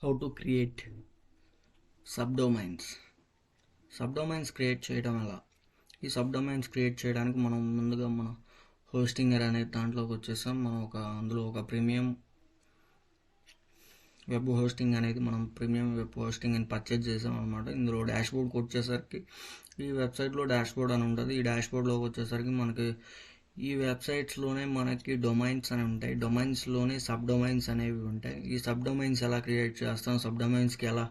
How to create సబ్డొమైన్స్ create చేయడం ఎలా. ఈ సబ్డొమైన్స్ క్రియేట్ చేయడానికి మనం ముందుగా మన హోస్టింగర్ అనే దాంట్లోకి వచ్చేసాం. మనం అందులో ఒక ప్రీమియం వెబ్ హోస్టింగ్ అనేది మనం ప్రీమియం వెబ్ హోస్టింగ్ అని పర్చేజ్ చేసాం అనమాట. ఇందులో డాష్బోర్డ్కి వచ్చేసరికి ఈ వెబ్సైట్లో డాష్బోర్డ్ అని ఉంటుంది. ఈ డాష్బోర్డ్లోకి వచ్చేసరికి మనకి ఈ వెబ్సైట్స్లోనే మనకి డొమైన్స్ అని ఉంటాయి. డొమైన్స్లోనే సబ్ డొమైన్స్ అనేవి ఉంటాయి. ఈ సబ్ డొమైన్స్ ఎలా క్రియేట్ చేస్తాం, సబ్ డొమైన్స్కి ఎలా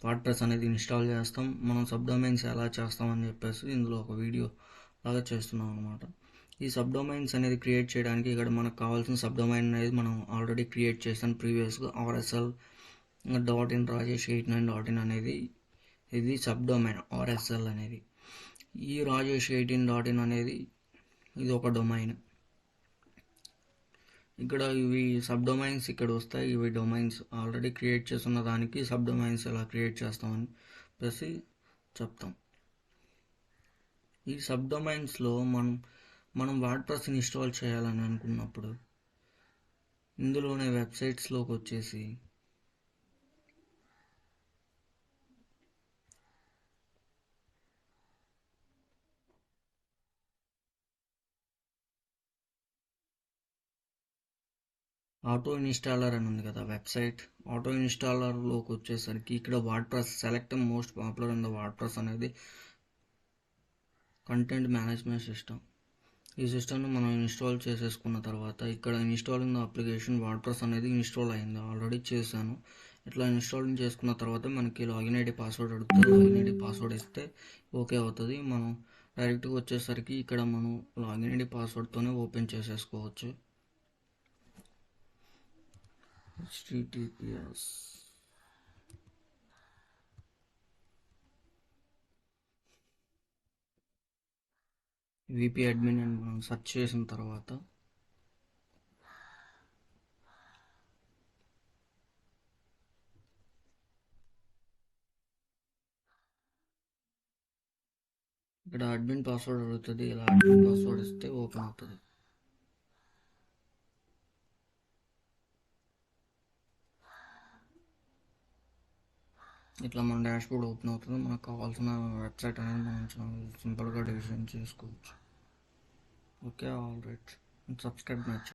వర్డ్ప్రెస్ అనేది ఇన్స్టాల్ చేస్తాం, మనం సబ్ డొమైన్స్ ఎలా చేస్తాం అని చెప్పేసి ఇందులో ఒక వీడియో లాగా చేస్తున్నాం అనమాట. ఈ సబ్ డొమైన్స్ అనేది క్రియేట్ చేయడానికి ఇక్కడ మనకు కావాల్సిన సబ్ డొమైన్ అనేది మనం ఆల్రెడీ క్రియేట్ చేసాం ప్రీవియస్గా. RSL .in అనేది ఇది సబ్ డొమైన్. RSL అనేది ఈ rajesh18.in అనేది ఇది ఒక డొమైన్. ఇక్కడ ఇవి సబ్ డొమైన్స్ ఇక్కడ వస్తాయి. ఇవి డొమైన్స్ ఆల్రెడీ క్రియేట్ చేస్తున్న దానికి సబ్ డొమైన్స్ ఎలా క్రియేట్ చేస్తామని చెప్పేసి చెప్తాం. ఈ సబ్ డొమైన్స్లో మనం వర్డ్ప్రెస్ ఇన్స్టాల్ చేయాలని అనుకున్నప్పుడు ఇందులోనే వెబ్సైట్స్లోకి వచ్చేసి ఆటో ఇన్స్టాలర్ అని ఉంది కదా వెబ్సైట్. ఆటో ఇన్స్టాలర్లోకి వచ్చేసరికి ఇక్కడ WordPress select most popular in the WordPress అనేది కంటెంట్ మేనేజ్మెంట్ సిస్టమ్. ఈ సిస్టమ్ను మనం ఇన్స్టాల్ చేసేసుకున్న తర్వాత ఇక్కడ ఇన్స్టాలింగ్ ద అప్లికేషన్ వర్డ్ప్రెస్ అనేది ఇన్స్టాల్ అయింది, ఆల్రెడీ చేశాను. ఇట్లా ఇన్స్టాలింగ్ చేసుకున్న తర్వాత మనకి లాగిన్ ఐడి పాస్వర్డ్ అడుగుతుంది. లాగిన్ ఐడి పాస్వర్డ్ ఇస్తే ఓకే అవుతుంది. మనం డైరెక్ట్గా వచ్చేసరికి ఇక్కడ మనం లాగిన్ ఐడి పాస్వర్డ్తోనే ఓపెన్ చేసేసుకోవచ్చు. https VP admin అని మనం సెర్చ్ చేసిన తర్వాత ఇక్కడ అడ్మిన్ పాస్వర్డ్ అడుగుతుంది. ఇలా అడ్మిన్ పాస్వర్డ్ ఇస్తే ఓపెన్ అవుతుంది. ఇట్లా మన డాష్బోర్డ్ ఓపెన్ అవుతుంది. మనకు కావాల్సిన వెబ్సైట్ అనేది మనం సింపుల్గా డిజైన్ చేసుకోవచ్చు. Okay, all right, subscribe my channel.